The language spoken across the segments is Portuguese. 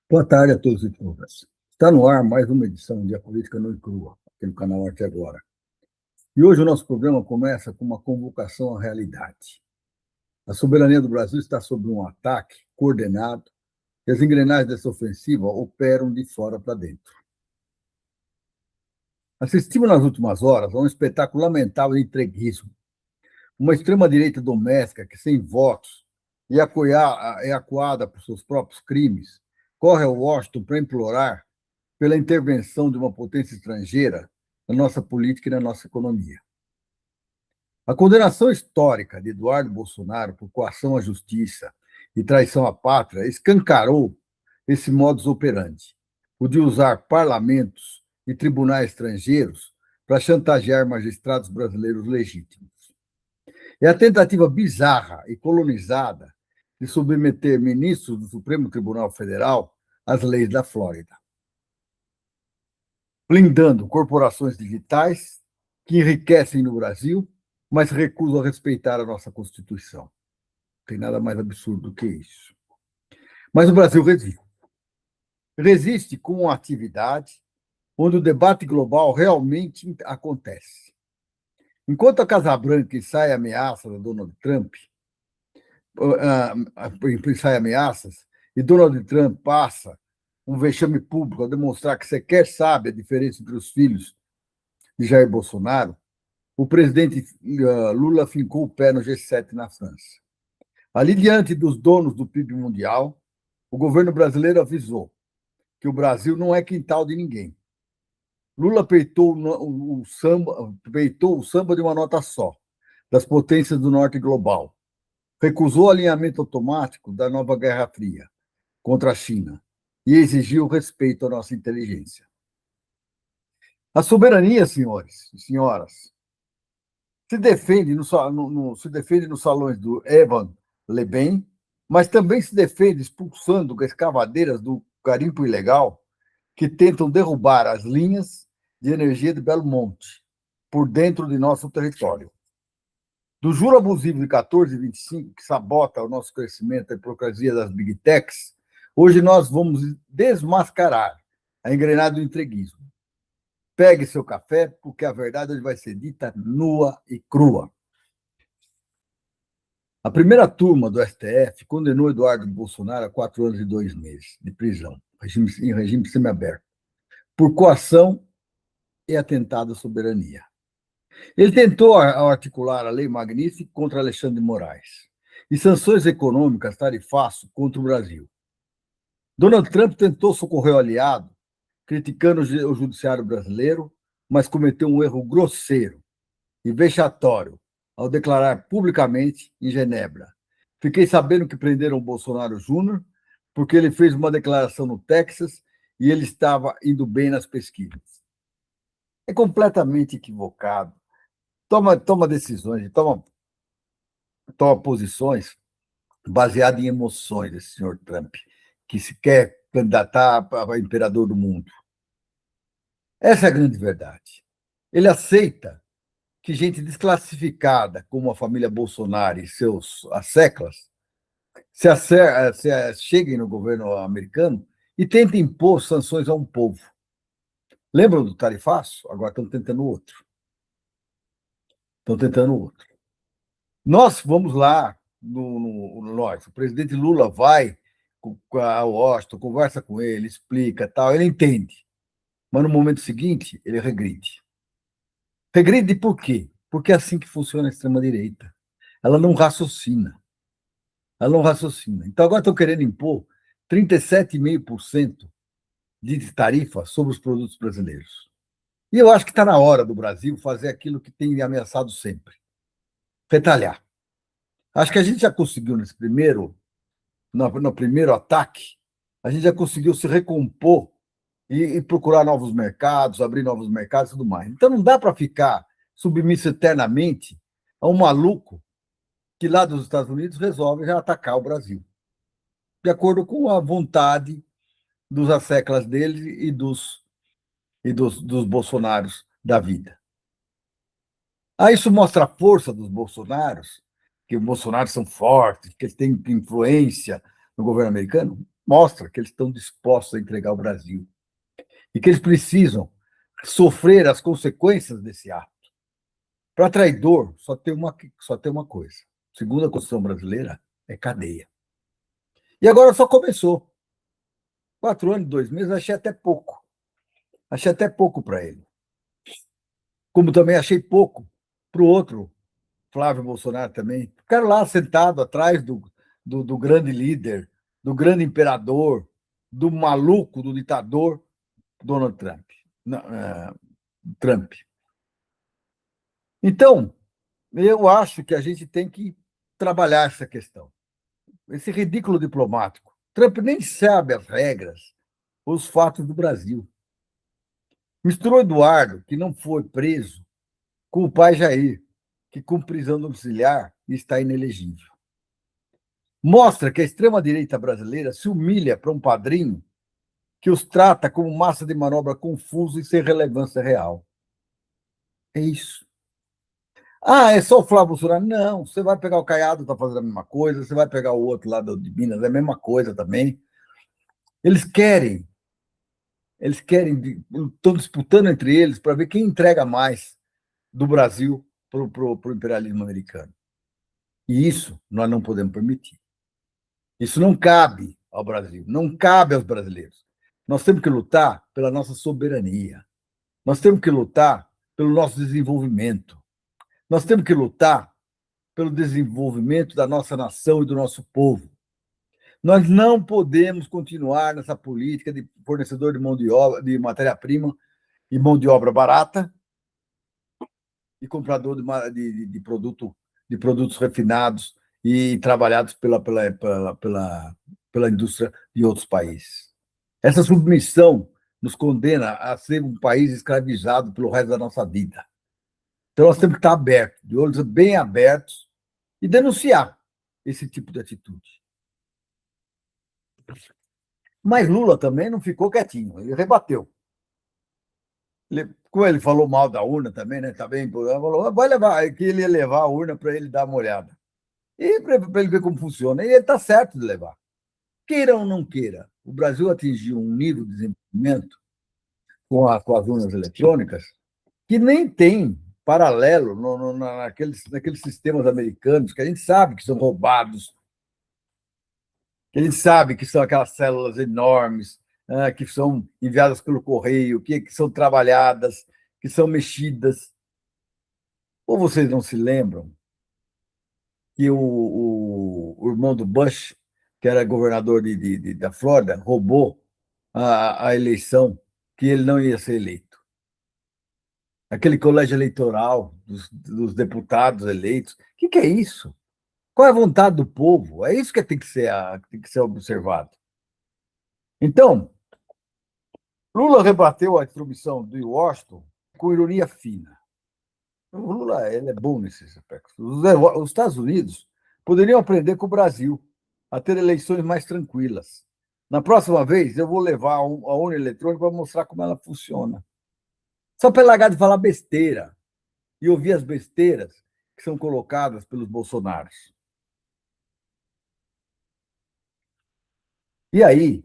Boa tarde a todos e todas. Está no ar mais uma edição de A Política Nua e Crua, aqui no canal Arte Agora. E hoje o nosso programa começa com uma convocação à realidade. A soberania do Brasil está sob um ataque coordenado e as engrenagens dessa ofensiva operam de fora para dentro. Assistimos nas últimas horas a um espetáculo lamentável de entreguismo. Uma extrema-direita doméstica que, sem votos e acuada por seus próprios crimes, corre a Washington para implorar pela intervenção de uma potência estrangeira na nossa política e na nossa economia. A condenação histórica de Eduardo Bolsonaro por coação à justiça e traição à pátria escancarou esse modus operandi, o de usar parlamentos e tribunais estrangeiros para chantagear magistrados brasileiros legítimos. É a tentativa bizarra e colonizada de submeter ministros do Supremo Tribunal Federal às leis da Flórida, blindando corporações digitais que enriquecem no Brasil, mas recusam a respeitar a nossa Constituição. Não tem nada mais absurdo do que isso. Mas o Brasil resiste. Resiste com uma atividade onde o debate global realmente acontece. Enquanto a Casa Branca ensaia ameaças a Donald Trump, ensaia ameaças, e Donald Trump passa um vexame público a demonstrar que sequer sabe a diferença entre os filhos de Jair Bolsonaro, o presidente Lula fincou o pé no G7 na França. Ali, diante dos donos do PIB mundial, o governo brasileiro avisou que o Brasil não é quintal de ninguém. Lula peitou o samba de uma nota só, das potências do norte global. Recusou o alinhamento automático da nova Guerra Fria contra a China e exigiu respeito à nossa inteligência. A soberania, senhores e senhoras, se defende nos salões do Evan Leben, mas também se defende expulsando escavadeiras do garimpo ilegal que tentam derrubar as linhas de energia de Belo Monte por dentro de nosso território. Do juro abusivo de 14,25, que sabota o nosso crescimento e a hipocrisia das Big Techs, hoje nós vamos desmascarar a engrenagem do entreguismo. Pegue seu café, porque a verdade hoje vai ser dita nua e crua. A primeira turma do STF condenou Eduardo Bolsonaro a 4 anos e 2 meses de prisão, em regime semiaberto, por coação e atentado à soberania. Ele tentou articular a Lei Magnífica contra Alexandre de Moraes e sanções econômicas tarifaço contra o Brasil. Donald Trump tentou socorrer o aliado, criticando o judiciário brasileiro, mas cometeu um erro grosseiro e vexatório ao declarar publicamente em Genebra: fiquei sabendo que prenderam o Bolsonaro Júnior porque ele fez uma declaração no Texas e ele estava indo bem nas pesquisas. É completamente equivocado. Toma decisões, toma posições baseadas em emoções, esse senhor Trump, que se quer candidatar para imperador do mundo. Essa é a grande verdade. Ele aceita que gente desclassificada, como a família Bolsonaro e seus asseclas, cheguem no governo americano e tentem impor sanções a um povo. Lembram do tarifaço? Agora estão tentando outro. Nós vamos lá, nós, o presidente Lula vai ao Washington, conversa com ele, explica, tal, ele entende. Mas no momento seguinte, ele regride. Regride por quê? Porque é assim que funciona a extrema-direita. Ela não raciocina. Então, agora estão querendo impor 37,5% de tarifa sobre os produtos brasileiros. E eu acho que está na hora do Brasil fazer aquilo que tem ameaçado sempre: retalhar. Acho que a gente já conseguiu no primeiro ataque, a gente já conseguiu se recompor e procurar novos mercados, abrir novos mercados e tudo mais. Então, não dá para ficar submisso eternamente a um maluco que lá dos Estados Unidos resolve já atacar o Brasil, de acordo com a vontade dos asseclas dele e dos Bolsonaros da vida. Isso mostra a força dos Bolsonaros, que os Bolsonaros são fortes, que eles têm influência no governo americano? mostra que eles estão dispostos a entregar o Brasil e que eles precisam sofrer as consequências desse ato. Para traidor, só tem uma coisa. Segundo a Constituição brasileira, é cadeia. E agora só começou. 4 anos, 2 meses, achei até pouco. Achei até pouco para ele. Como também achei pouco para o outro, Flávio Bolsonaro também. Ficaram lá sentado atrás do grande líder, do grande imperador, do maluco, do ditador Donald Trump. Não, Trump. Então, eu acho que a gente tem que trabalhar essa questão. Esse ridículo diplomático. Trump nem sabe as regras, os fatos do Brasil. Misturou Eduardo, que não foi preso, com o pai Jair, que cumpre prisão domiciliar e está inelegível. Mostra que a extrema-direita brasileira se humilha para um padrinho que os trata como massa de manobra confusa e sem relevância real. É isso. Ah, é só o Flávio Bolsonaro? Não, você vai pegar o Caiado, está fazendo a mesma coisa, você vai pegar o outro lá de Minas, é a mesma coisa também. Eles querem, estão disputando entre eles para ver quem entrega mais do Brasil para o imperialismo americano. E isso nós não podemos permitir. Isso não cabe ao Brasil, não cabe aos brasileiros. Nós temos que lutar pela nossa soberania. Nós temos que lutar pelo nosso desenvolvimento. Nós temos que lutar pelo desenvolvimento da nossa nação e do nosso povo. Nós não podemos continuar nessa política de fornecedor de mão de obra, de matéria-prima e mão de obra barata e comprador de produtos refinados e trabalhados pela indústria de outros países. Essa submissão nos condena a ser um país escravizado pelo resto da nossa vida. Então, nós temos que estar abertos, de olhos bem abertos, e denunciar esse tipo de atitude. Mas Lula também não ficou quietinho, ele rebateu. Como ele falou mal da urna também, né? Tá bem, falou, vai levar, que ele ia levar a urna para ele dar uma olhada. E para ele ver como funciona. E ele está certo de levar. Queira ou não queira, o Brasil atingiu um nível de desenvolvimento com as urnas eletrônicas que nem tem paralelo naqueles sistemas americanos que a gente sabe que são roubados, que a gente sabe que são aquelas células enormes, que são enviadas pelo correio, que são trabalhadas, que são mexidas. Ou vocês não se lembram que o irmão do Bush, que era governador da Flórida, roubou a eleição, que ele não ia ser eleito? Aquele colégio eleitoral dos deputados eleitos. O que é isso? Qual é a vontade do povo? É isso que tem que ser observado. Então, Lula rebateu a intromissão de Washington com ironia fina. O Lula ele é bom nesses aspectos. Os Estados Unidos poderiam aprender com o Brasil a ter eleições mais tranquilas. Na próxima vez, eu vou levar a urna eletrônica para mostrar como ela funciona. Só para largar de falar besteira e ouvir as besteiras que são colocadas pelos bolsonaros. E aí,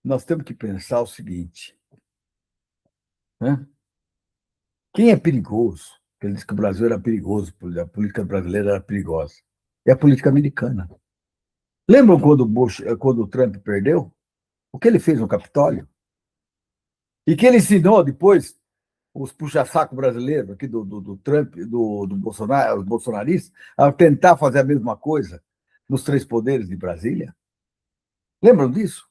nós temos que pensar o seguinte, né? Quem é perigoso? Ele disse que o Brasil era perigoso, a política brasileira era perigosa. É a política americana. Lembram quando o Trump perdeu? O que ele fez no Capitólio? E que ele ensinou depois os puxa-saco brasileiros aqui do Trump, do Bolsonaro, os bolsonaristas, a tentar fazer a mesma coisa nos 3 poderes de Brasília? Lembram disso?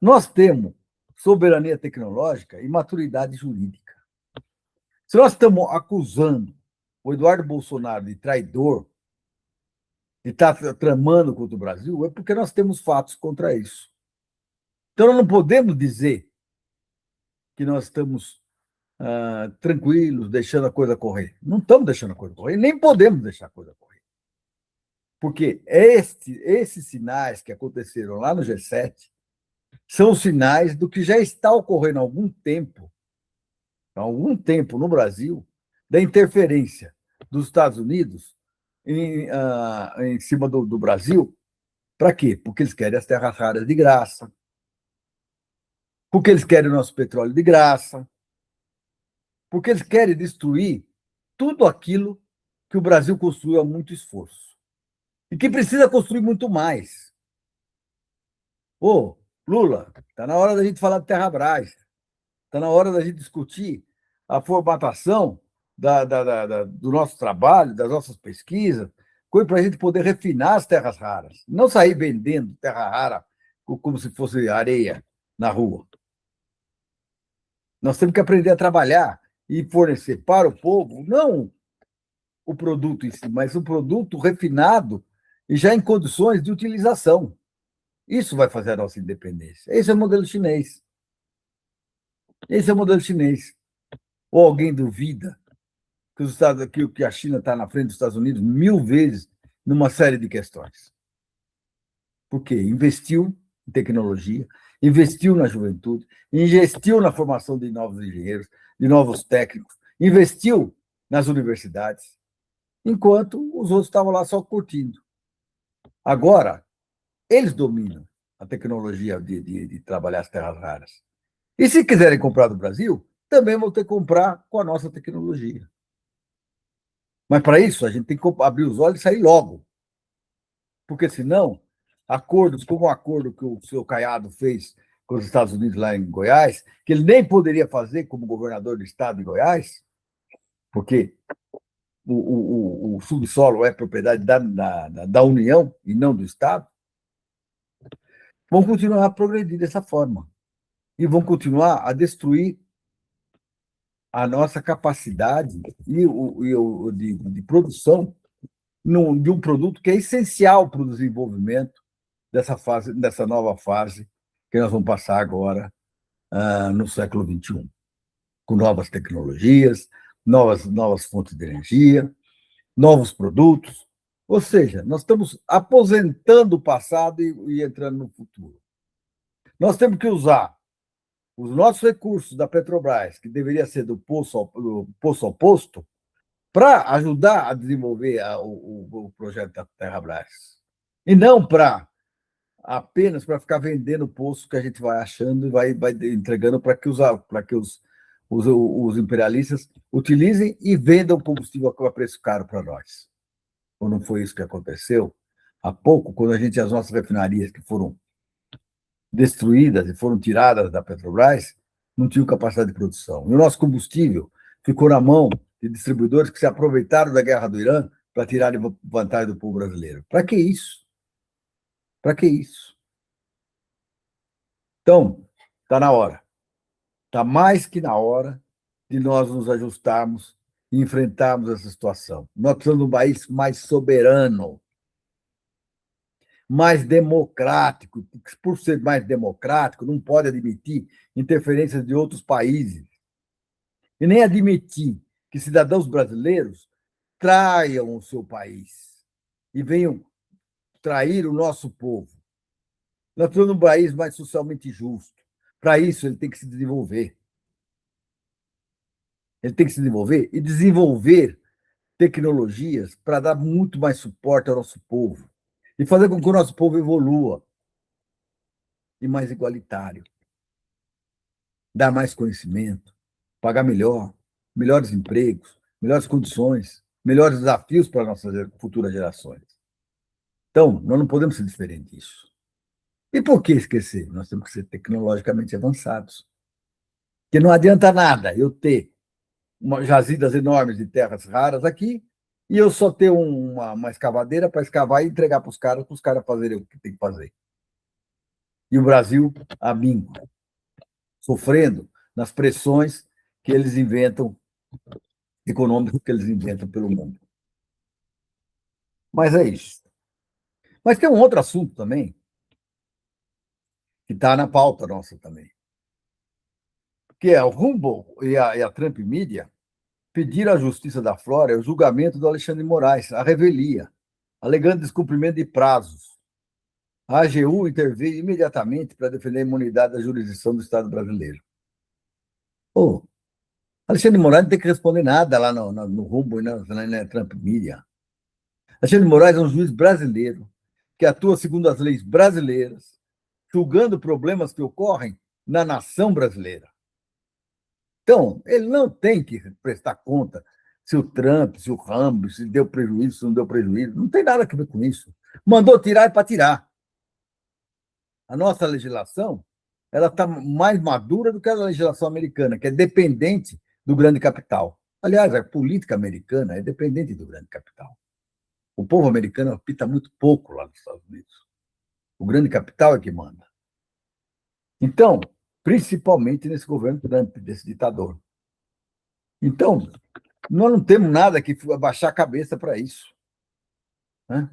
Nós temos soberania tecnológica e maturidade jurídica. Se nós estamos acusando o Eduardo Bolsonaro de traidor, de estar tramando contra o Brasil, é porque nós temos fatos contra isso. Então, nós não podemos dizer que nós estamos tranquilos, deixando a coisa correr. Não estamos deixando a coisa correr, nem podemos deixar a coisa correr. Porque esses sinais que aconteceram lá no G7 são sinais do que já está ocorrendo há algum tempo no Brasil, da interferência dos Estados Unidos em cima do Brasil Para quê? Porque eles querem as terras raras de graça, porque eles querem o nosso petróleo de graça, porque eles querem destruir tudo aquilo que o Brasil construiu a muito esforço e que precisa construir muito mais. Ô, Lula, está na hora da gente falar de Terrabras, está na hora da gente discutir a formatação do nosso trabalho, das nossas pesquisas, coisa para a gente poder refinar as terras raras, não sair vendendo terra rara como se fosse areia na rua. Nós temos que aprender a trabalhar e fornecer para o povo, não o produto em si, mas um produto refinado e já em condições de utilização. Isso vai fazer a nossa independência. Esse é o modelo chinês. Esse é o modelo chinês. Ou alguém duvida que a China está na frente dos Estados Unidos 1000 vezes numa série de questões? Por quê? Investiu em tecnologia, investiu na juventude, investiu na formação de novos engenheiros, de novos técnicos, investiu nas universidades, enquanto os outros estavam lá só curtindo. Agora, eles dominam a tecnologia de trabalhar as terras raras. E se quiserem comprar do Brasil, também vão ter que comprar com a nossa tecnologia. Mas para isso, a gente tem que abrir os olhos e sair logo. Porque senão, acordos como o acordo que o senhor Caiado fez com os Estados Unidos lá em Goiás, que ele nem poderia fazer como governador do estado de Goiás, porque o subsolo é propriedade da União e não do Estado, vão continuar a progredir dessa forma. E vão continuar a destruir a nossa capacidade de produção de um produto que é essencial para o desenvolvimento dessa nova fase que nós vamos passar agora no século XXI, com novas tecnologias, novas fontes de energia, novos produtos. Ou seja, nós estamos aposentando o passado e entrando no futuro. Nós temos que usar os nossos recursos da Petrobras, que deveria ser do poço ao posto, para ajudar a desenvolver o projeto da Terrabras. E não apenas para ficar vendendo o poço que a gente vai achando e vai entregando para que os imperialistas utilizem e vendam combustível a preço caro para nós. Ou não foi isso que aconteceu? Há pouco, quando as nossas refinarias que foram destruídas e foram tiradas da Petrobras, não tinham capacidade de produção. E o nosso combustível ficou na mão de distribuidores que se aproveitaram da guerra do Irã para tirarem vantagem do povo brasileiro. Para que isso? Para que isso? Então, está na hora. Está mais que na hora de nós nos ajustarmos e enfrentarmos essa situação. Nós precisamos de um país mais soberano, mais democrático. Por ser mais democrático, não pode admitir interferências de outros países. E nem admitir que cidadãos brasileiros traiam o seu país e venham trair o nosso povo. Nós estamos num país mais socialmente justo. Para isso, ele tem que se desenvolver. Ele tem que se desenvolver e desenvolver tecnologias para dar muito mais suporte ao nosso povo e fazer com que o nosso povo evolua e mais igualitário, dar mais conhecimento, pagar melhor, melhores empregos, melhores condições, melhores desafios para nossas futuras gerações. Então, nós não podemos ser diferentes disso. E por que esquecer? Nós temos que ser tecnologicamente avançados. Porque não adianta nada eu ter jazidas enormes de terras raras aqui e eu só ter uma escavadeira para escavar e entregar para os caras fazerem o que tem que fazer. E o Brasil, a míngua, sofrendo nas pressões que eles inventam, econômicas que eles inventam pelo mundo. Mas é isso. Mas tem um outro assunto também, que está na pauta nossa também, que é o Rumble e a Trump Media pediram à Justiça da Flórida o julgamento do Alexandre de Moraes, a revelia, alegando descumprimento de prazos. A AGU interveio imediatamente para defender a imunidade da jurisdição do Estado brasileiro. Ô, Alexandre de Moraes não tem que responder nada lá no Rumble e na Trump Media. Alexandre de Moraes é um juiz brasileiro que atua segundo as leis brasileiras, julgando problemas que ocorrem na nação brasileira. Então, ele não tem que prestar conta se o Trump, se o Rambo, se deu prejuízo, se não deu prejuízo. Não tem nada a ver com isso. Mandou tirar é para tirar. A nossa legislação ela está mais madura do que a legislação americana, que é dependente do grande capital. Aliás, a política americana é dependente do grande capital. O povo americano apita muito pouco lá nos Estados Unidos. O grande capital é que manda. Então, principalmente nesse governo Trump, desse ditador. Então, nós não temos nada que abaixar a cabeça para isso. Né?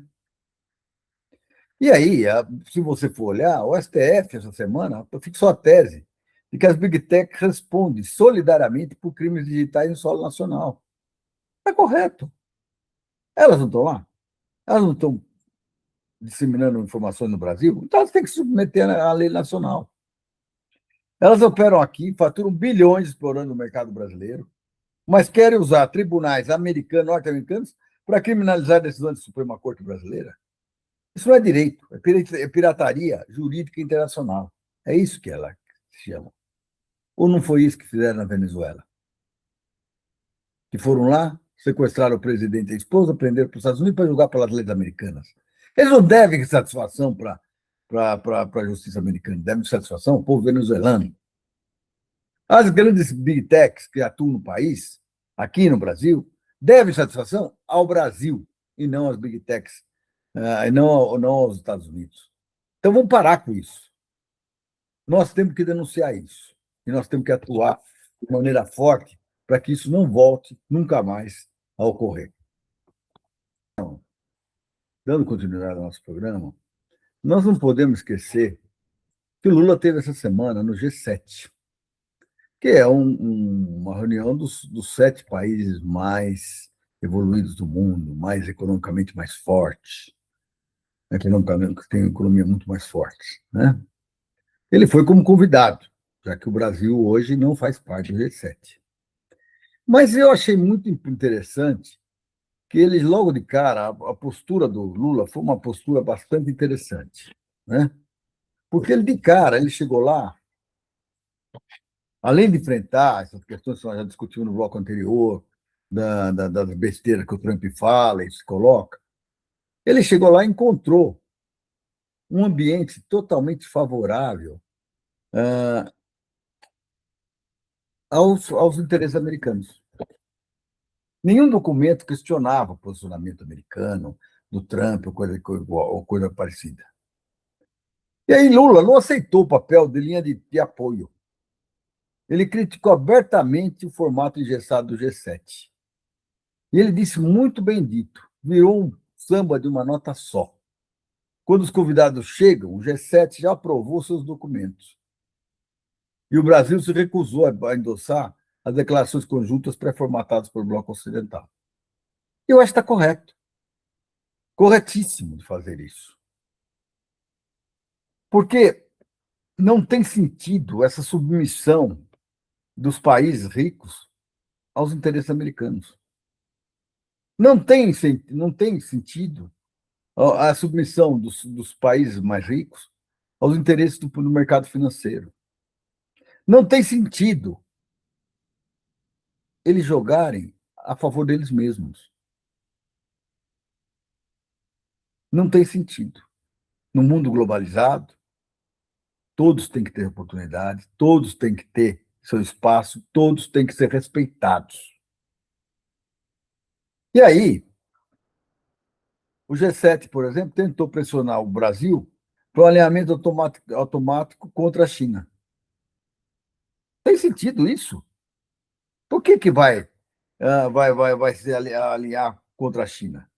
E aí, se você for olhar, o STF, essa semana, fixou a tese de que as Big Tech respondem solidariamente por crimes digitais em solo nacional. É correto. Elas não estão lá? Elas não estão disseminando informações no Brasil? Então elas têm que se submeter à lei nacional. Elas operam aqui, faturam bilhões explorando o mercado brasileiro, mas querem usar tribunais americanos, norte-americanos, para criminalizar decisões da Suprema Corte brasileira. Isso não é direito, é pirataria jurídica internacional. É isso que ela se chama. Ou não foi isso que fizeram na Venezuela? Que foram lá, sequestraram o presidente e a esposa, prenderam para os Estados Unidos para julgar pelas leis americanas. Eles não devem satisfação para a justiça americana, devem satisfação ao povo venezuelano. As grandes big techs que atuam no país, aqui no Brasil, devem satisfação ao Brasil e não às big techs, e não aos Estados Unidos. Então vamos parar com isso. Nós temos que denunciar isso e nós temos que atuar de maneira forte para que isso não volte nunca mais a ocorrer. Então, dando continuidade ao nosso programa, nós não podemos esquecer que o Lula teve essa semana no G7, que é uma reunião dos 7 países mais evoluídos do mundo, mais economicamente mais fortes, economicamente que tem uma economia muito mais forte, né? Ele foi como convidado, já que o Brasil hoje não faz parte do G7. Mas eu achei muito interessante que eles, logo de cara, a postura do Lula foi uma postura bastante interessante, né? Porque ele, de cara, ele chegou lá, além de enfrentar essas questões que nós já discutimos no bloco anterior, das besteiras que o Trump fala e se coloca, ele chegou lá e encontrou um ambiente totalmente favorável aos interesses americanos. Nenhum documento questionava o posicionamento americano, do Trump, ou coisa parecida. E aí Lula não aceitou o papel de linha de apoio. Ele criticou abertamente o formato engessado do G7. E ele disse muito bem dito, virou um samba de uma nota só. Quando os convidados chegam, o G7 já aprovou seus documentos. E o Brasil se recusou a endossar as declarações conjuntas pré-formatadas pelo Bloco Ocidental. Eu acho que está correto. Corretíssimo de fazer isso. Porque não tem sentido essa submissão dos países ricos aos interesses americanos. Não tem sentido a submissão dos países mais ricos aos interesses do mercado financeiro. Não tem sentido eles jogarem a favor deles mesmos. Não tem sentido. No mundo globalizado, todos têm que ter oportunidade, todos têm que ter seu espaço, todos têm que ser respeitados. E aí, o G7, por exemplo, tentou pressionar o Brasil para o alinhamento automático contra a China. Tem sentido isso? Por que vai se alinhar contra a China?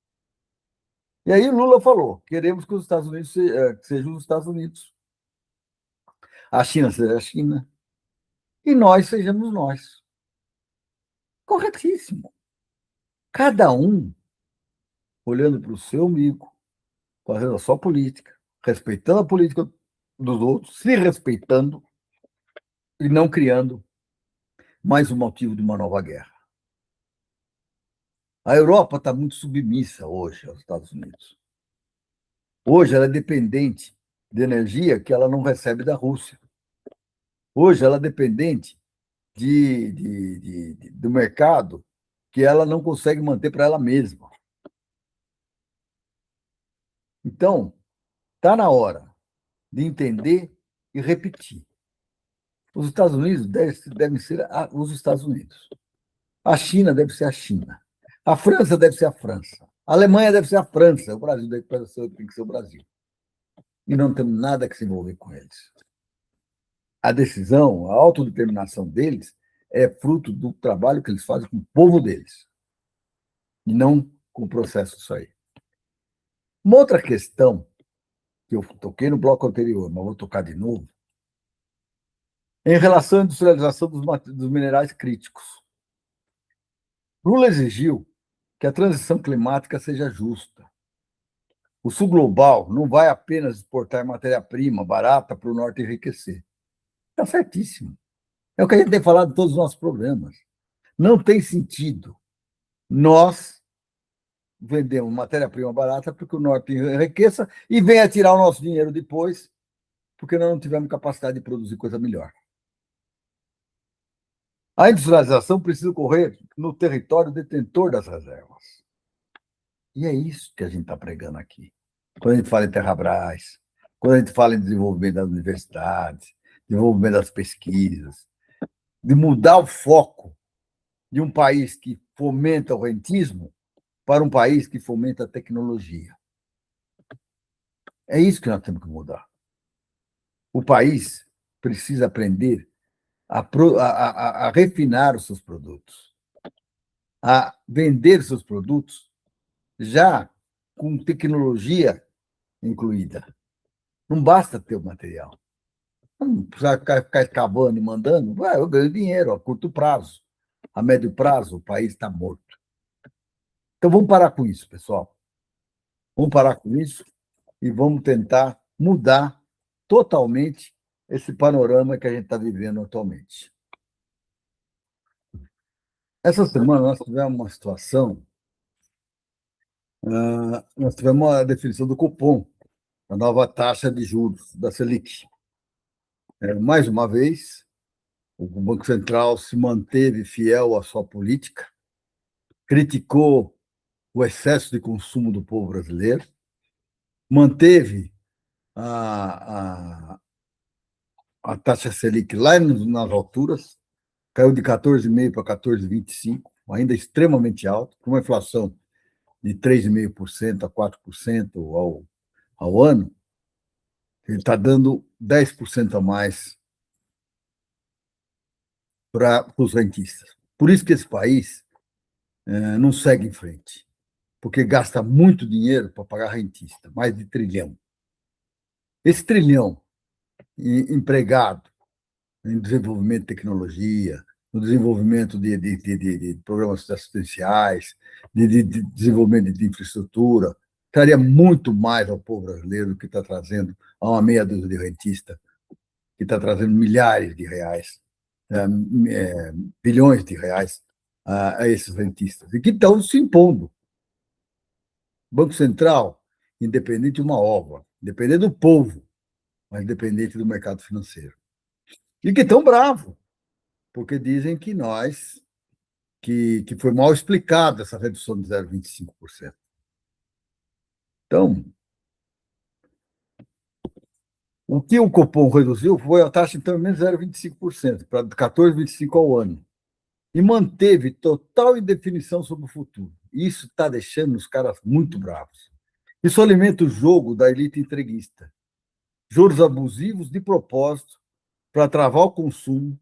E aí o Lula falou: queremos que os Estados Unidos sejam os Estados Unidos, a China seja a China, e nós sejamos nós. Corretíssimo. Cada um olhando para o seu umbigo, fazendo a sua política, respeitando a política dos outros, se respeitando e não criando mais um motivo de uma nova guerra. A Europa está muito submissa hoje aos Estados Unidos. Hoje ela é dependente de energia que ela não recebe da Rússia. Hoje ela é dependente do mercado que ela não consegue manter para ela mesma. Então, está na hora de entender e repetir. Os Estados Unidos devem ser os Estados Unidos. A China deve ser a China. A França deve ser a França. A Alemanha deve ser a França. O Brasil tem que ser o Brasil. E não temos nada que se envolver com eles. A decisão, a autodeterminação deles é fruto do trabalho que eles fazem com o povo deles. E não com o processo disso aí. Uma outra questão que eu toquei no bloco anterior, mas vou tocar de novo, é em relação à industrialização dos minerais críticos. Lula exigiu que a transição climática seja justa. O sul global não vai apenas exportar matéria-prima barata para o norte enriquecer. Está certíssimo. É o que a gente tem falado em todos os nossos programas. Não tem sentido nós vendemos matéria-prima barata porque o norte enriqueça e venha tirar o nosso dinheiro depois porque nós não tivemos capacidade de produzir coisa melhor. A industrialização precisa ocorrer no território detentor das reservas. E é isso que a gente está pregando aqui. Quando a gente fala em Terrabras, quando a gente fala em desenvolvimento das universidades, desenvolvimento das pesquisas, de mudar o foco de um país que fomenta o rentismo para um país que fomenta a tecnologia. É isso que nós temos que mudar. O país precisa aprender a refinar os seus produtos, a vender seus produtos já com tecnologia incluída. Não basta ter o material. Não precisa ficar escavando e mandando. Eu ganho dinheiro a curto prazo. A médio prazo, o país está morto. Então, vamos parar com isso, pessoal. Vamos parar com isso e vamos tentar mudar totalmente esse panorama que a gente está vivendo atualmente. Essa semana nós tivemos uma situação, nós tivemos a definição do cupom, a nova taxa de juros da Selic. Mais uma vez, o Banco Central se manteve fiel à sua política, criticou o excesso de consumo do povo brasileiro, manteve a, a, a taxa Selic lá nas alturas, caiu de 14,5% para 14,25%, ainda extremamente alto, com uma inflação de 3,5% a 4% ao ano, ele está dando 10% a mais para os rentistas. Por isso que esse país não segue em frente, porque gasta muito dinheiro para pagar rentista, mais de trilhão. Esse trilhão empregado em desenvolvimento de tecnologia, no desenvolvimento de programas assistenciais, de desenvolvimento de infraestrutura, traria muito mais ao povo brasileiro do que está trazendo a uma meia dúzia de rentista, que está trazendo milhares de reais, bilhões de reais a esses rentistas, e que estão se impondo. O Banco Central, independente de uma obra, independente do povo, mas independente do mercado financeiro. E que estão bravos, porque dizem que que foi mal explicada essa redução de 0,25%. Então, o que o Copom reduziu foi a taxa, então, menos 0,25%, para 14,25% ao ano. E manteve total indefinição sobre o futuro. Isso está deixando os caras muito bravos. Isso alimenta o jogo da elite entreguista. Juros abusivos de propósito para travar o consumo,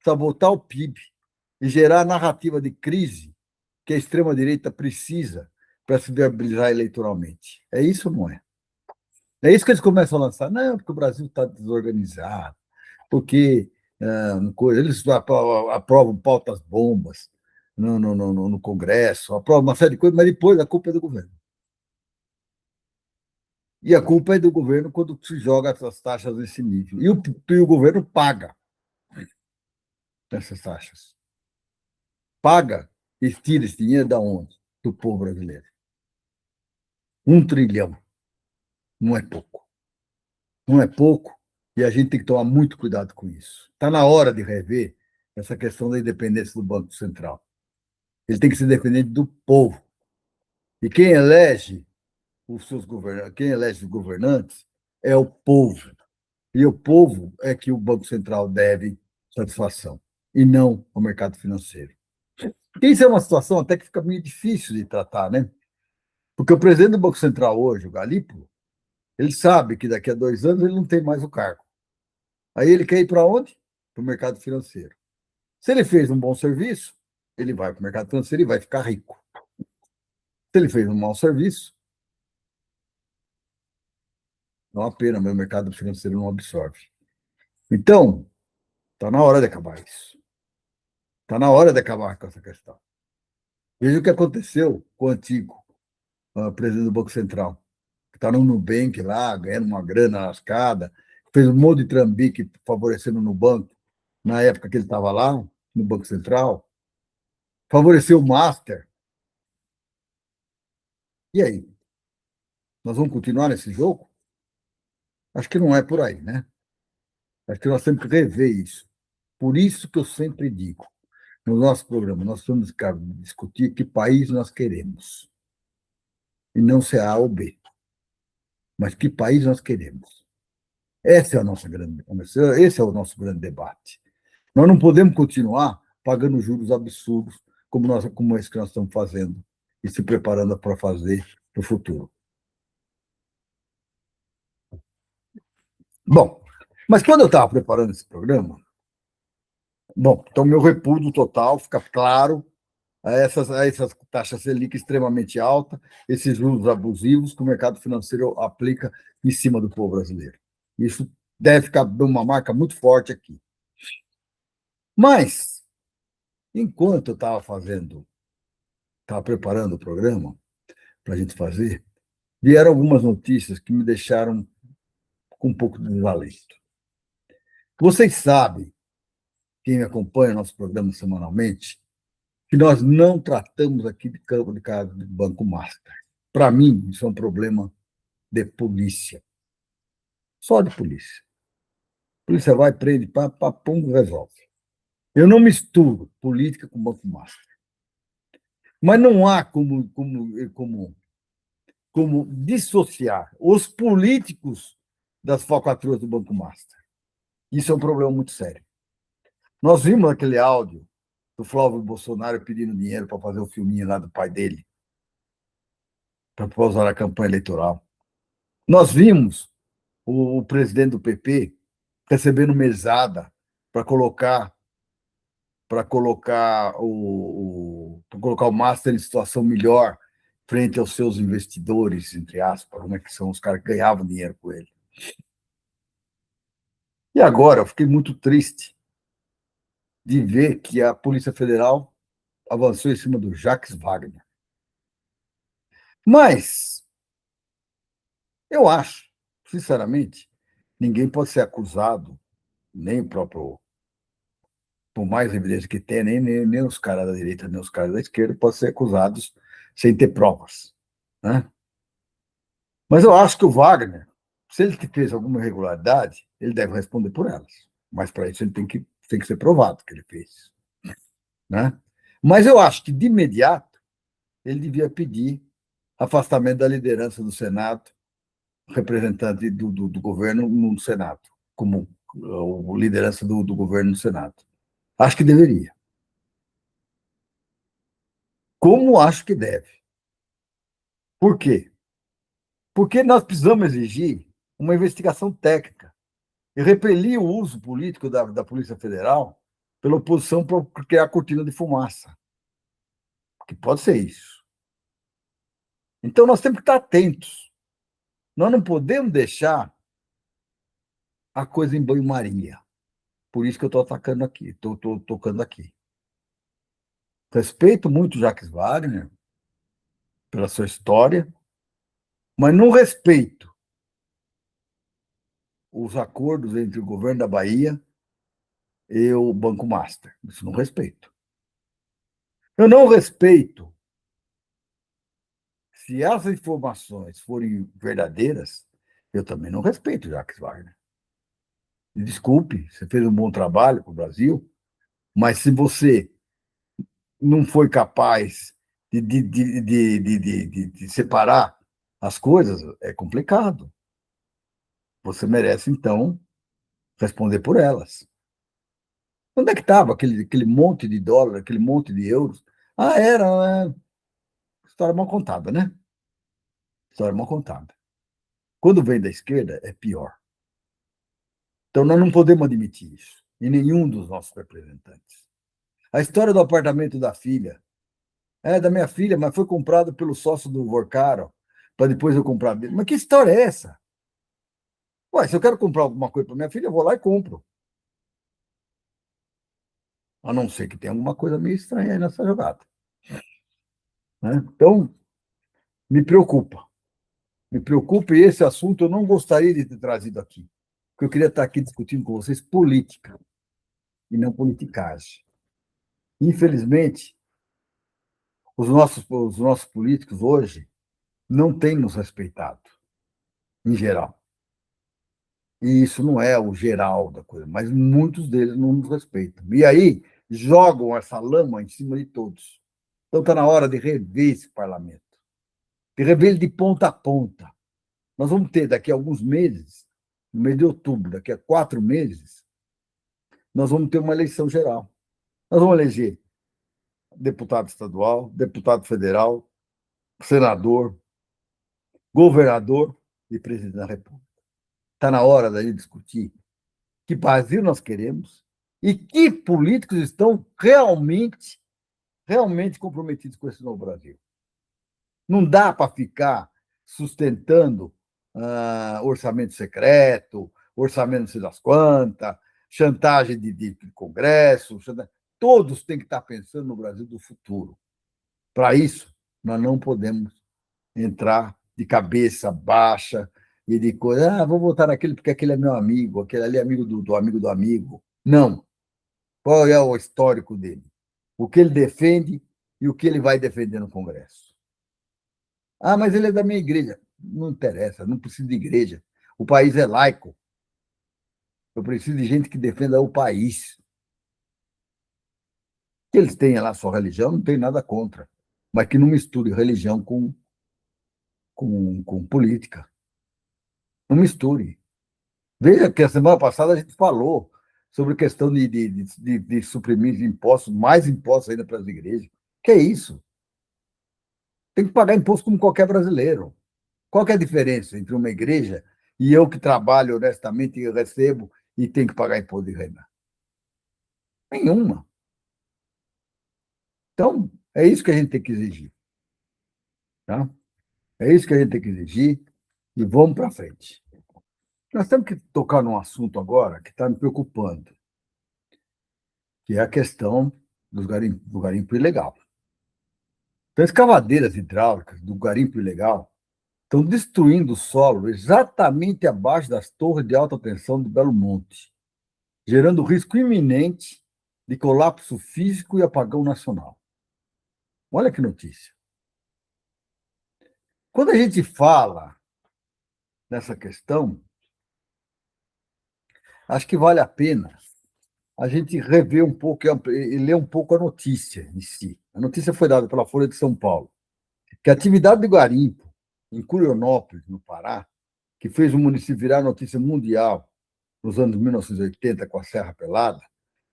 sabotar o PIB e gerar a narrativa de crise que a extrema-direita precisa para se viabilizar eleitoralmente. É isso ou não é? É isso que eles começam a lançar. Não, porque o Brasil está desorganizado, porque eles aprovam pautas bombas no Congresso, aprovam uma série de coisas, mas depois a culpa é do governo. E a culpa é do governo quando se joga essas taxas nesse nível. E o governo paga essas taxas. Paga e tira esse dinheiro da onde? Do povo brasileiro. 1 trilhão. Não é pouco. Não é pouco, e a gente tem que tomar muito cuidado com isso. Está na hora de rever essa questão da independência do Banco Central. Ele tem que ser dependente do povo. E quem elege quem elege os governantes é o povo. E o povo é que o Banco Central deve satisfação, e não o mercado financeiro. Isso é uma situação até que fica meio difícil de tratar, né? Porque o presidente do Banco Central hoje, o Galípolo, ele sabe que daqui a 2 anos ele não tem mais o cargo. Aí ele quer ir para onde? Para o mercado financeiro. Se ele fez um bom serviço, ele vai para o mercado financeiro e vai ficar rico. Se ele fez um mau serviço, não é uma pena, mas o mercado financeiro não absorve. Então, está na hora de acabar isso. Está na hora de acabar com essa questão. Veja o que aconteceu com o antigo presidente do Banco Central, que está no Nubank lá, ganhando uma grana lascada, fez um monte de trambique favorecendo o Nubank, na época que ele estava lá, no Banco Central, favoreceu o Master. E aí? Nós vamos continuar nesse jogo? Acho que não é por aí, né? Acho que nós temos que rever isso. Por isso que eu sempre digo, no nosso programa, nós temos que discutir que país nós queremos. E não se é A ou B, mas que país nós queremos. Esse é o nosso grande debate. Nós não podemos continuar pagando juros absurdos como esse que nós estamos fazendo e se preparando para fazer no futuro. Bom, mas quando eu estava preparando esse programa, bom, então meu repúdio total fica claro a essas taxas Selic extremamente altas, esses juros abusivos que o mercado financeiro aplica em cima do povo brasileiro. Isso deve ficar uma marca muito forte aqui. Mas, enquanto eu estava preparando o programa para a gente fazer, vieram algumas notícias que me deixaram com um pouco de desalento. Vocês sabem, quem acompanha nosso programa semanalmente, que nós não tratamos aqui de campo de caso do Banco Master. Para mim, isso é um problema de polícia. Só de polícia. A polícia vai, prende, pum, resolve. Eu não misturo política com Banco Master. Mas não há como dissociar os políticos das falcatruas do Banco Master. Isso é um problema muito sério. Nós vimos aquele áudio do Flávio Bolsonaro pedindo dinheiro para fazer o filminho lá do pai dele, para usar na campanha eleitoral. Nós vimos o presidente do PP recebendo mesada para colocar o Master em situação melhor frente aos seus investidores, entre aspas, como é que são os caras que ganhavam dinheiro com ele. E agora eu fiquei muito triste de ver que a Polícia Federal avançou em cima do Jacques Wagner. Mas eu acho, sinceramente, ninguém pode ser acusado, nem o próprio, por mais evidência que tenha, nem os caras da direita, nem os caras da esquerda podem ser acusados sem ter provas. Né? Mas eu acho que o Wagner, se ele fez alguma irregularidade, ele deve responder por elas. Mas para isso ele tem que ser provado que ele fez. Né? Mas eu acho que, de imediato, ele devia pedir afastamento da liderança do Senado, representante do governo no Senado, como liderança do governo no Senado. Acho que deveria. Como acho que deve. Por quê? Porque nós precisamos exigir uma investigação técnica e repelir o uso político da Polícia Federal pela oposição para criar a cortina de fumaça. Que pode ser isso. Então, nós temos que estar atentos. Nós não podemos deixar a coisa em banho-maria. Por isso que eu estou atacando aqui, estou tocando aqui. Respeito muito Jacques Wagner pela sua história, mas não respeito os acordos entre o governo da Bahia e o Banco Master. Isso não respeito. Eu não respeito se as informações forem verdadeiras, Eu também não respeito Jacques Wagner. Desculpe, você fez um bom trabalho para o Brasil, mas se você não foi capaz de separar as coisas, é complicado. Você merece, então, responder por elas. Onde é que estava aquele monte de dólar, aquele monte de euros? Ah, era história mal contada, né? História mal contada. Quando vem da esquerda, é pior. Então, nós não podemos admitir isso, em nenhum dos nossos representantes. A história do apartamento da filha, é da minha filha, mas foi comprado pelo sócio do Vorcaro, para depois eu comprar dele. Mas que história é essa? Ué, se eu quero comprar alguma coisa para minha filha, eu vou lá e compro. A não ser que tenha alguma coisa meio estranha aí nessa jogada. Né? Então, me preocupa. Me preocupa e esse assunto eu não gostaria de ter trazido aqui. Porque eu queria estar aqui discutindo com vocês política e não politicagem. Infelizmente, os nossos políticos hoje não têm nos respeitado, em geral. E isso não é o geral da coisa, mas muitos deles não nos respeitam. E aí jogam essa lama em cima de todos. Então está na hora de rever esse parlamento, de rever ele de ponta a ponta. Nós vamos ter daqui a alguns meses, no mês de outubro, daqui a 4 meses, nós vamos ter uma eleição geral. Nós vamos eleger deputado estadual, deputado federal, senador, governador e presidente da República. Está na hora da gente discutir que Brasil nós queremos e que políticos estão realmente comprometidos com esse novo Brasil. Não dá para ficar sustentando orçamento secreto, orçamento não sei das quantas, chantagem de Congresso. Todos têm que estar pensando no Brasil do futuro. Para isso, nós não podemos entrar de cabeça baixa e de coisa, vou votar naquele porque aquele é meu amigo, aquele ali é amigo do amigo do amigo. Não. Qual é o histórico dele? O que ele defende e o que ele vai defender no Congresso. Ah, mas ele é da minha igreja. Não interessa, não preciso de igreja. O país é laico. Eu preciso de gente que defenda o país. Que eles tenham lá sua religião, não tem nada contra. Mas que não misture religião com política. Não misture. Veja que a semana passada a gente falou sobre a questão de suprimir impostos, mais impostos ainda para as igrejas. Que é isso? Tem que pagar imposto como qualquer brasileiro. Qual que é a diferença entre uma igreja e eu que trabalho honestamente e recebo e tenho que pagar imposto de renda? Nenhuma. Então, é isso que a gente tem que exigir. Tá? É isso que a gente tem que exigir e vamos para frente. Nós temos que tocar num assunto agora que está me preocupando, que é a questão do garimpo ilegal. Então, as escavadeiras hidráulicas do garimpo ilegal estão destruindo o solo exatamente abaixo das torres de alta tensão do Belo Monte, gerando risco iminente de colapso físico e apagão nacional. Olha que notícia. Quando a gente fala nessa questão, acho que vale a pena a gente rever um pouco e ler um pouco a notícia em si. A notícia foi dada pela Folha de São Paulo, que a atividade do garimpo em Curionópolis, no Pará, que fez o município virar notícia mundial nos anos 1980 com a Serra Pelada,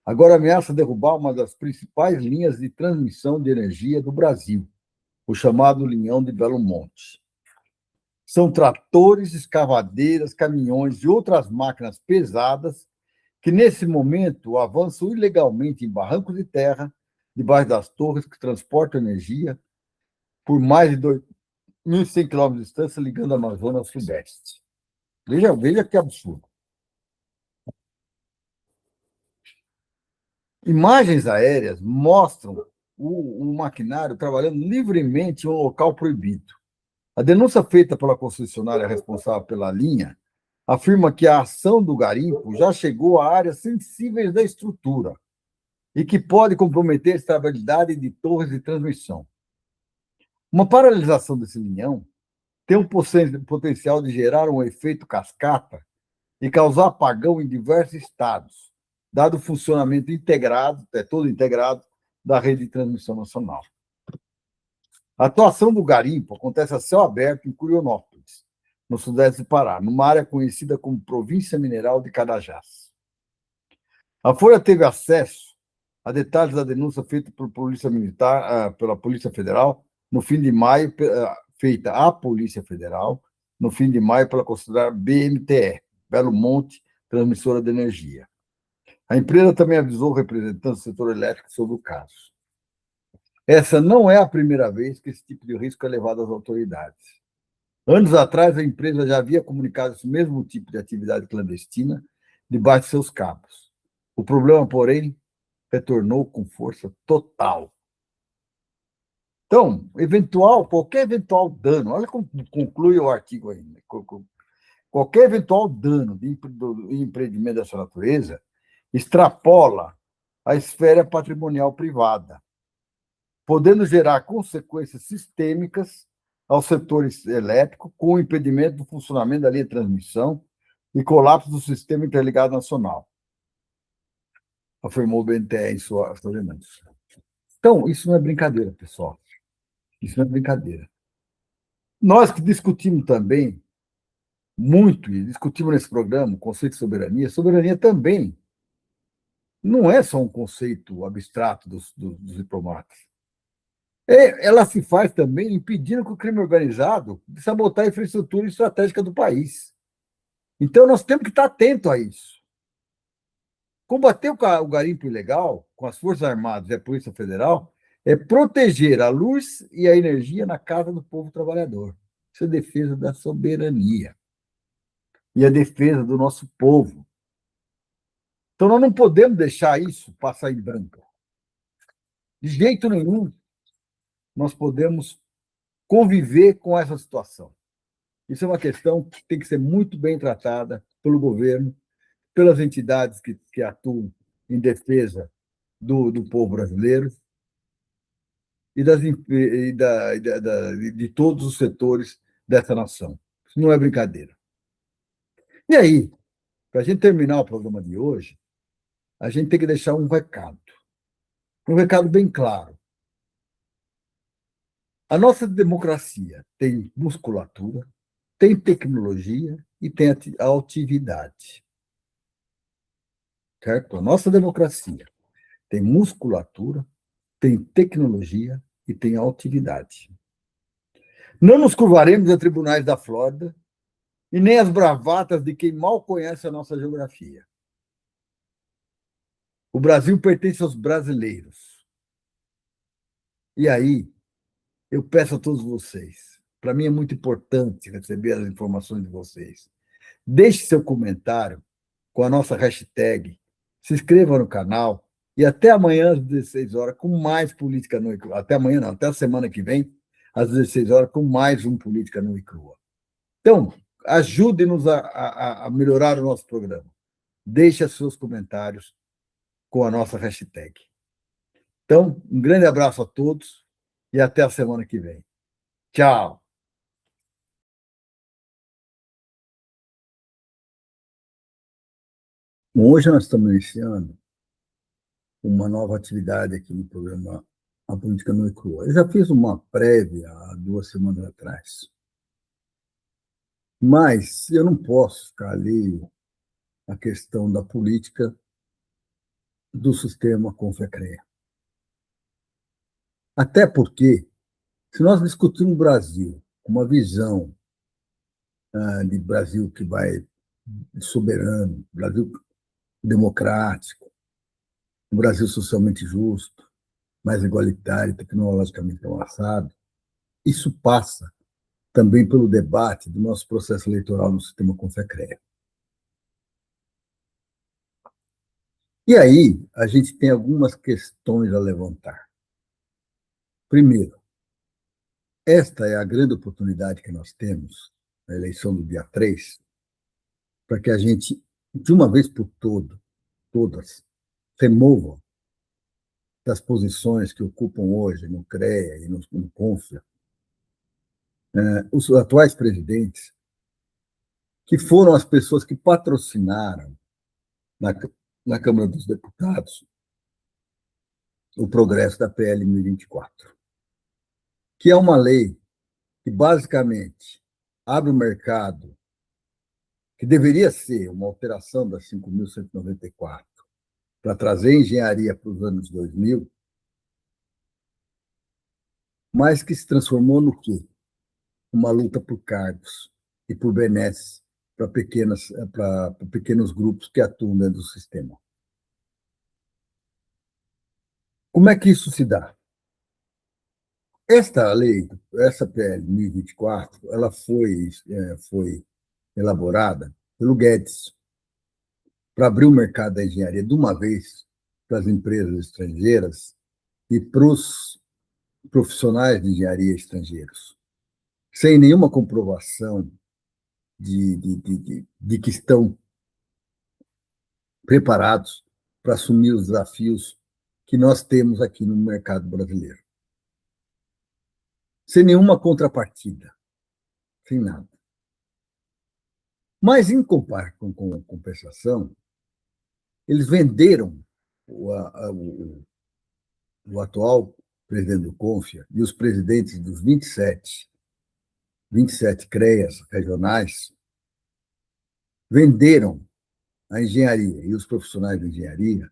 agora ameaça derrubar uma das principais linhas de transmissão de energia do Brasil, o chamado Linhão de Belo Monte. São tratores, escavadeiras, caminhões e outras máquinas pesadas que, nesse momento, avançam ilegalmente em barrancos de terra, debaixo das torres que transportam energia, por mais de 2.100 quilômetros de distância, ligando a Amazônia ao Sudeste. Veja que absurdo. Imagens aéreas mostram o maquinário trabalhando livremente em um local proibido. A denúncia feita pela concessionária responsável pela linha afirma que a ação do garimpo já chegou a áreas sensíveis da estrutura e que pode comprometer a estabilidade de torres de transmissão. Uma paralisação desse linhão tem um potencial de gerar um efeito cascata e causar apagão em diversos estados, dado o funcionamento integrado, todo integrado, da rede de transmissão nacional. A atuação do garimpo acontece a céu aberto em Curionópolis, no sudeste do Pará, numa área conhecida como Província Mineral de Carajás. A Folha teve acesso a detalhes da denúncia feita pela Polícia Militar, pela Polícia Federal, no fim de maio, feita à Polícia Federal, no fim de maio, pela considerada BMTE, Belo Monte Transmissora de Energia. A empresa também avisou representantes do setor elétrico sobre o caso. Essa não é a primeira vez que esse tipo de risco é levado às autoridades. Anos atrás, a empresa já havia comunicado esse mesmo tipo de atividade clandestina debaixo de seus cabos. O problema, porém, retornou com força total. Então, qualquer eventual dano, olha como conclui o artigo ainda, qualquer eventual dano de empreendimento dessa natureza extrapola a esfera patrimonial privada, podendo gerar consequências sistêmicas ao setor elétrico, com o impedimento do funcionamento da linha de transmissão e colapso do sistema interligado nacional, afirmou o BNTE em sua denúncia. Então, isso não é brincadeira, pessoal. Isso não é brincadeira. Nós que discutimos também muito, e discutimos nesse programa, o conceito de soberania também não é só um conceito abstrato dos diplomatas. Ela se faz também impedindo que o crime organizado sabotar a infraestrutura estratégica do país. Então, nós temos que estar atentos a isso. Combater o garimpo ilegal com as Forças Armadas e a Polícia Federal é proteger a luz e a energia na casa do povo trabalhador. Isso é defesa da soberania e a defesa do nosso povo. Então, nós não podemos deixar isso passar em branco. De jeito nenhum, nós podemos conviver com essa situação. Isso é uma questão que tem que ser muito bem tratada pelo governo, pelas entidades que atuam em defesa do povo brasileiro de todos os setores dessa nação. Isso não é brincadeira. E aí, para a gente terminar o programa de hoje, a gente tem que deixar um recado bem claro. A nossa democracia tem musculatura, tem tecnologia e tem atividade. Certo? A nossa democracia tem musculatura, tem tecnologia e tem atividade. Não nos curvaremos a tribunais da Flórida e nem às bravatas de quem mal conhece a nossa geografia. O Brasil pertence aos brasileiros. E aí, eu peço a todos vocês, para mim é muito importante receber as informações de vocês. Deixe seu comentário com a nossa hashtag, se inscreva no canal e até amanhã às 16 horas com mais Política Nua e Crua. Até amanhã não, até a semana que vem, às 16 horas, com mais um Política Nua e Crua. Então, ajude-nos a melhorar o nosso programa. Deixe seus comentários com a nossa hashtag. Então, um grande abraço a todos e até a semana que vem. Tchau! Hoje nós estamos iniciando uma nova atividade aqui no programa A Política Nua e Crua. Eu já fiz uma prévia há 2 semanas atrás, mas eu não posso ficar ali a questão da política do sistema Confecrea. Até porque, se nós discutirmos o Brasil, uma visão de Brasil que vai soberano, Brasil democrático, um Brasil socialmente justo, mais igualitário, tecnologicamente avançado, isso passa também pelo debate do nosso processo eleitoral no sistema Confecrea. E aí, a gente tem algumas questões a levantar. Primeiro, esta é a grande oportunidade que nós temos, na eleição do dia 3, para que a gente, de uma vez por todas, remova das posições que ocupam hoje no CREA e no CONFIA os atuais presidentes, que foram as pessoas que patrocinaram na, na Câmara dos Deputados o progresso da PL 1024, que é uma lei que basicamente abre o mercado, que deveria ser uma alteração da 5.194 para trazer engenharia para os anos 2000, mas que se transformou no quê? Uma luta por cargos e por benesses para pequenos grupos que atuam dentro do sistema. Como é que isso se dá? Esta lei, essa PL 1024, ela foi elaborada pelo Guedes para abrir o mercado da engenharia de uma vez para as empresas estrangeiras e para os profissionais de engenharia estrangeiros, sem nenhuma comprovação de que estão preparados para assumir os desafios que nós temos aqui no mercado brasileiro. Sem nenhuma contrapartida, sem nada. Mas, em compensação, eles venderam o atual presidente do CONFIA e os presidentes dos 27 CREAs regionais, venderam a engenharia e os profissionais de engenharia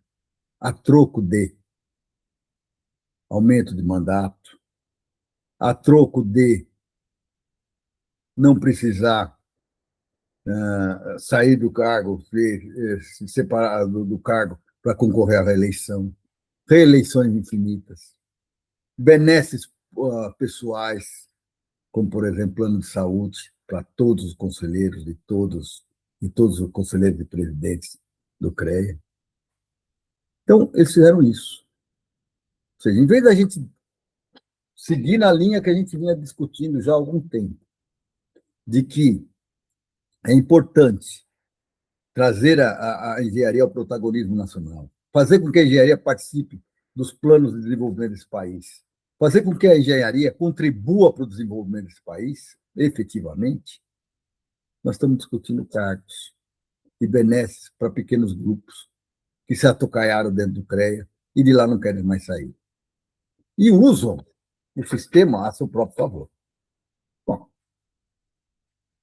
a troco de aumento de mandato, a troco de não precisar sair do cargo, se separar do cargo para concorrer à reeleição, reeleições infinitas, benesses pessoais, como, por exemplo, plano de saúde para todos os conselheiros e todos os conselheiros e presidentes do CREA. Então, eles fizeram isso. Ou seja, em vez da gente seguir na linha que a gente vinha discutindo já há algum tempo, de que é importante trazer a engenharia ao protagonismo nacional, fazer com que a engenharia participe dos planos de desenvolvimento desse país, fazer com que a engenharia contribua para o desenvolvimento desse país, efetivamente, nós estamos discutindo cargos e benesses para pequenos grupos que se atocaiaram dentro do CREA e de lá não querem mais sair. E usam o sistema a seu próprio favor. Bom,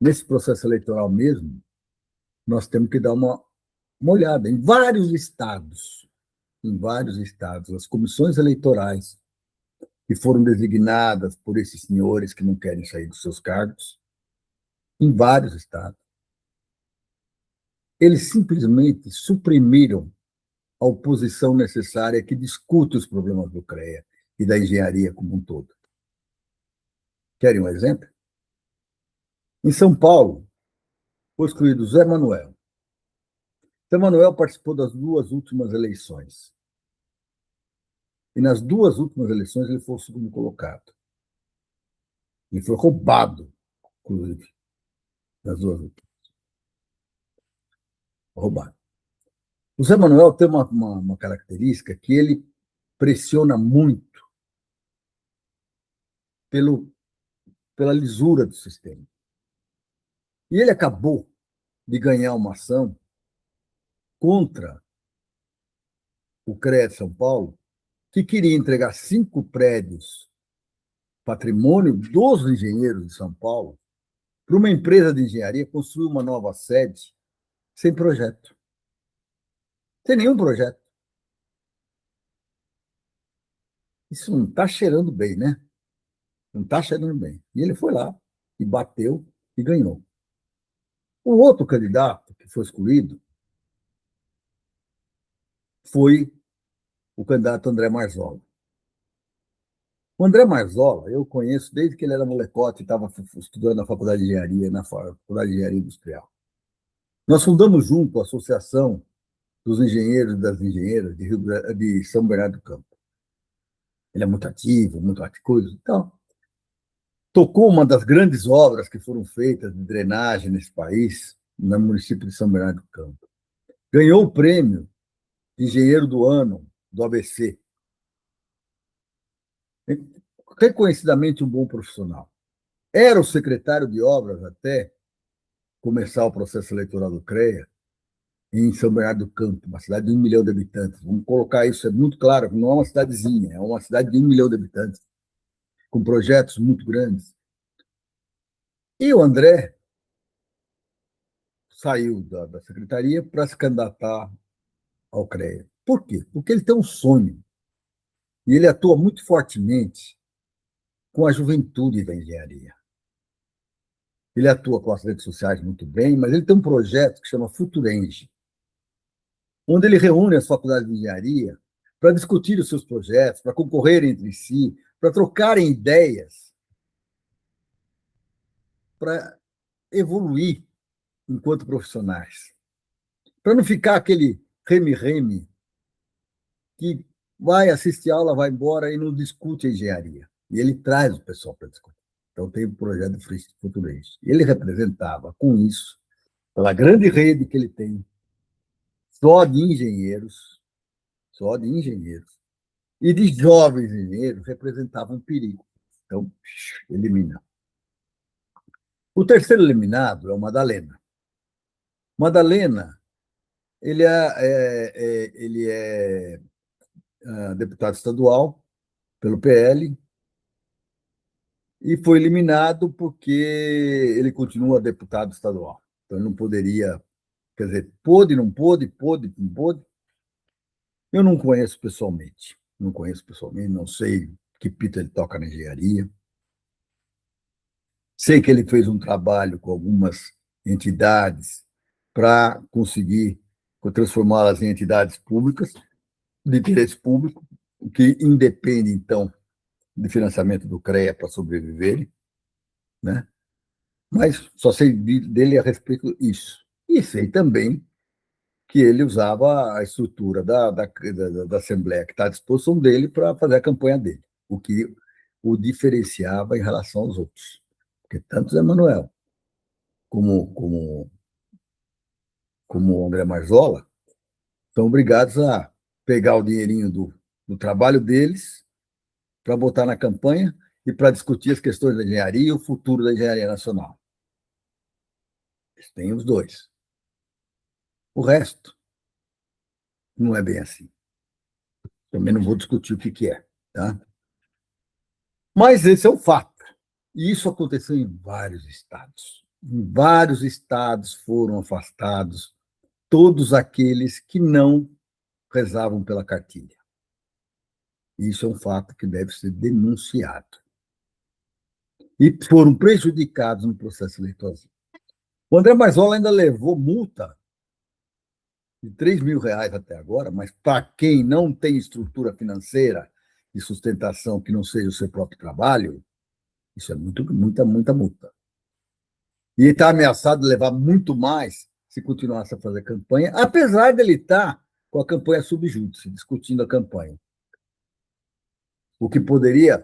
nesse processo eleitoral mesmo, nós temos que dar uma olhada em vários estados, as comissões eleitorais que foram designadas por esses senhores que não querem sair dos seus cargos, em vários estados, eles simplesmente suprimiram a oposição necessária que discute os problemas do CREA e da engenharia como um todo. Querem um exemplo? Em São Paulo, foi escolhido Zé Manuel. Zé Manuel participou das duas últimas eleições. E nas duas últimas eleições ele foi o segundo colocado. Ele foi roubado, inclusive, nas duas últimas. Roubado. O Zé Manuel tem uma característica que ele pressiona muito pela lisura do sistema. E ele acabou de ganhar uma ação contra o CREA de São Paulo, que queria entregar 5 prédios, patrimônio dos engenheiros de São Paulo, para uma empresa de engenharia construir uma nova sede sem projeto. Sem nenhum projeto. Isso não está cheirando bem, né? Não está cheirando bem. E ele foi lá e bateu e ganhou. O outro candidato que foi escolhido foi o candidato André Marzola. O André Marzola, eu conheço desde que ele era molecote e estava estudando na Faculdade de Engenharia, na Faculdade de Engenharia Industrial. Nós fundamos junto a Associação dos Engenheiros e das Engenheiras de São Bernardo do Campo. Ele é muito ativo, muito ativo. Então, tocou uma das grandes obras que foram feitas de drenagem nesse país, no município de São Bernardo do Campo. Ganhou o prêmio de Engenheiro do Ano do ABC. Reconhecidamente um bom profissional. era o secretário de obras até começar o processo eleitoral do CREA em São Bernardo do Campo, uma cidade de 1 milhão de habitantes. Vamos colocar isso, é muito claro, não é uma cidadezinha, é uma cidade de 1 milhão de habitantes, com projetos muito grandes. E o André saiu da secretaria para se candidatar ao CREA. Por quê? Porque ele tem um sonho, e ele atua muito fortemente com a juventude da engenharia. Ele atua com as redes sociais muito bem, mas ele tem um projeto que chama Futurenge, onde ele reúne as faculdades de engenharia para discutir os seus projetos, para concorrerem entre si, para trocarem ideias, para evoluir enquanto profissionais, para não ficar aquele reme-reme que vai assistir aula, vai embora e não discute a engenharia. E ele traz o pessoal para discutir. Então, tem o projeto do Futurenge. Ele representava, com isso, pela grande rede que ele tem, só de engenheiros, e de jovens engenheiros, representava um perigo. Então, elimina. O terceiro eliminado é o Madalena. Madalena, ele é deputado estadual pelo PL e foi eliminado porque ele continua deputado estadual. Então, ele não poderia, quer dizer, pôde, não pôde, pôde, não pôde. Eu não conheço pessoalmente, não sei que pita ele toca na engenharia. Sei que ele fez um trabalho com algumas entidades para conseguir transformá-las em entidades públicas, de interesse público, que independe, então, de financiamento do CREA para sobreviverem, né? Mas só sei dele a respeito disso. E sei também que ele usava a estrutura da Assembleia que está à disposição dele para fazer a campanha dele, o que o diferenciava em relação aos outros. Porque tanto Zé Manuel como o André Marzola são obrigados a pegar o dinheirinho do trabalho deles para botar na campanha e para discutir as questões da engenharia e o futuro da engenharia nacional. Eles têm os dois. O resto não é bem assim. Também não vou discutir o que é, tá? Mas esse é o fato. E isso aconteceu em vários estados. Em vários estados foram afastados todos aqueles que não rezavam pela cartilha. Isso é um fato que deve ser denunciado. E foram prejudicados no processo eleitoral. O André Marzola ainda levou multa de R$ 3.000 até agora, mas para quem não tem estrutura financeira de sustentação que não seja o seu próprio trabalho, isso é muita multa. E ele está ameaçado de levar muito mais se continuasse a fazer campanha, apesar dele estar com a campanha subjúdice, discutindo a campanha. O que poderia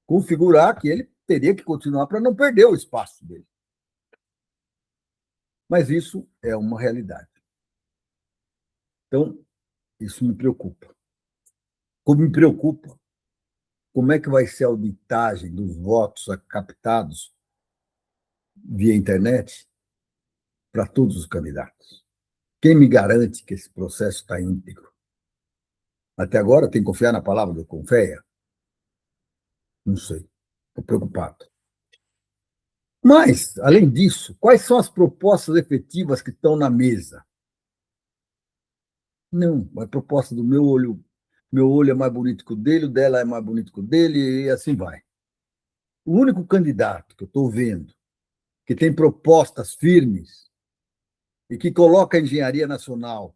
configurar que ele teria que continuar para não perder o espaço dele. Mas isso é uma realidade. Então, isso me preocupa. Como me preocupa, como é que vai ser a auditagem dos votos captados via internet para todos os candidatos? Quem me garante que esse processo está íntegro? Até agora, tem que confiar na palavra do Confeia? Não sei. Estou preocupado. Mas, além disso, quais são as propostas efetivas que estão na mesa? Não, a proposta do meu olho é mais bonito que o dele, o dela é mais bonito que o dele, e assim vai. O único candidato que eu estou vendo que tem propostas firmes e que coloca a engenharia nacional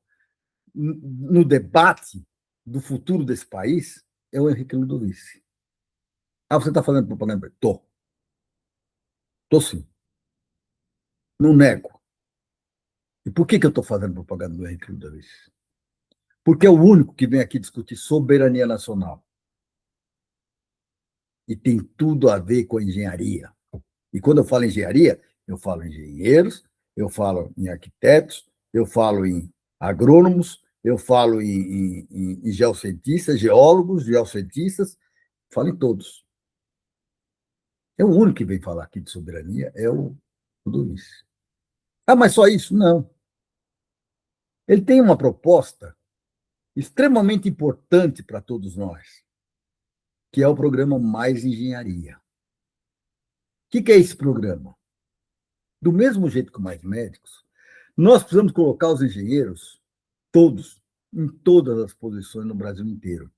no debate do futuro desse país é o Henrique Ludovici. Ah, você está fazendo propaganda? Estou. Estou sim. Não nego. E por que eu estou fazendo propaganda do Henrique Ludovici? Porque é o único que vem aqui discutir soberania nacional. E tem tudo a ver com a engenharia. E quando eu falo engenharia, eu falo em engenheiros, eu falo em arquitetos, eu falo em agrônomos, eu falo em geocientistas, geólogos, geocientistas, falo em todos. É o único que vem falar aqui de soberania, é o Luiz. Ah, mas só isso? Não. Ele tem uma proposta extremamente importante para todos nós, que é o programa Mais Engenharia. O que é esse programa? Do mesmo jeito que o Mais Médicos, nós precisamos colocar os engenheiros, todos, em todas as posições no Brasil inteiro,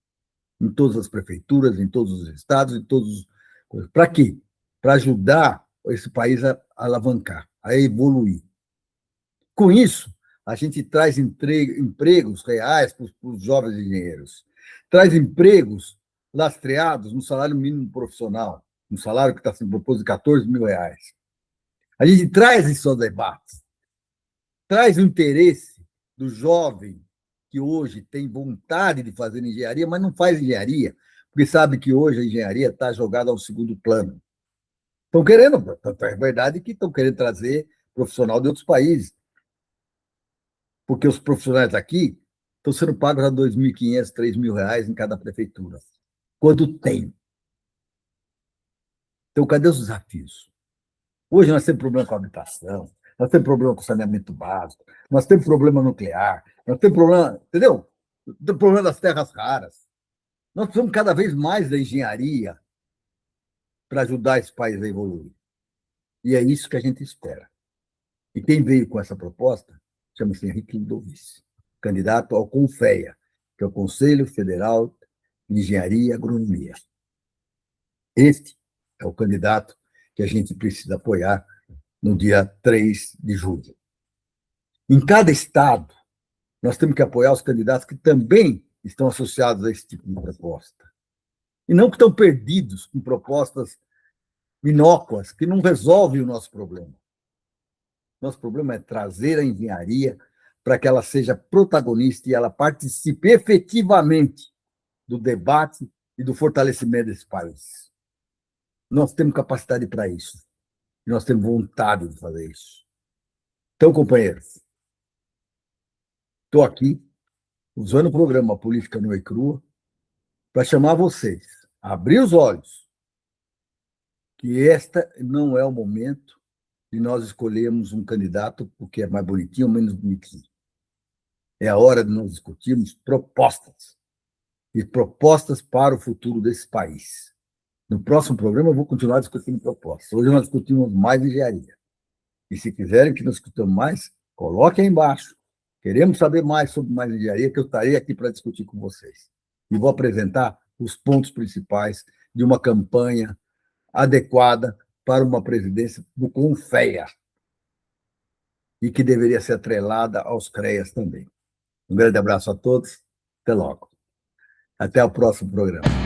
em todas as prefeituras, em todos os estados, em todos os. Para quê? Para ajudar esse país a alavancar, a evoluir. Com isso, a gente traz empregos reais para os jovens engenheiros, traz empregos lastreados no salário mínimo profissional, um salário que está sendo proposto de R$ 14.000. A gente traz isso ao debate, traz o interesse do jovem que hoje tem vontade de fazer engenharia, mas não faz engenharia, porque sabe que hoje a engenharia está jogada ao segundo plano. Estão querendo, é verdade que estão querendo trazer profissional de outros países, porque os profissionais aqui estão sendo pagos a R$ 2.500, R$ 3.000 em cada prefeitura. Quando tem. Então, cadê os desafios? Hoje nós temos problema com a habitação, nós temos problema com o saneamento básico, nós temos problema nuclear, nós temos problema, entendeu? Tem problema das terras raras. Nós precisamos cada vez mais da engenharia para ajudar esse país a evoluir. E é isso que a gente espera. E quem veio com essa proposta chama-se Henrique Ludovici, candidato ao CONFEA, que é o Conselho Federal de Engenharia e Agronomia. Este é o candidato que a gente precisa apoiar no dia 3 de julho. Em cada estado, nós temos que apoiar os candidatos que também estão associados a esse tipo de proposta. E não que estão perdidos com propostas inócuas que não resolvem o nosso problema. Nosso problema é trazer a engenharia para que ela seja protagonista e ela participe efetivamente do debate e do fortalecimento desse país. Nós temos capacidade para isso. E nós temos vontade de fazer isso. Então, companheiros, estou aqui usando o programa Política Nua e Crua para chamar vocês a abrir os olhos que este não é o momento de nós escolhermos um candidato porque é mais bonitinho ou menos bonitinho. É a hora de nós discutirmos propostas e propostas para o futuro desse país. No próximo programa eu vou continuar discutindo propostas. Hoje nós discutimos mais engenharia. E se quiserem que nós discutamos mais, coloquem aí embaixo. Queremos saber mais sobre mais engenharia, que eu estarei aqui para discutir com vocês. E vou apresentar os pontos principais de uma campanha adequada para uma presidência do CONFEA e que deveria ser atrelada aos CREAS também. Um grande abraço a todos. Até logo. Até o próximo programa.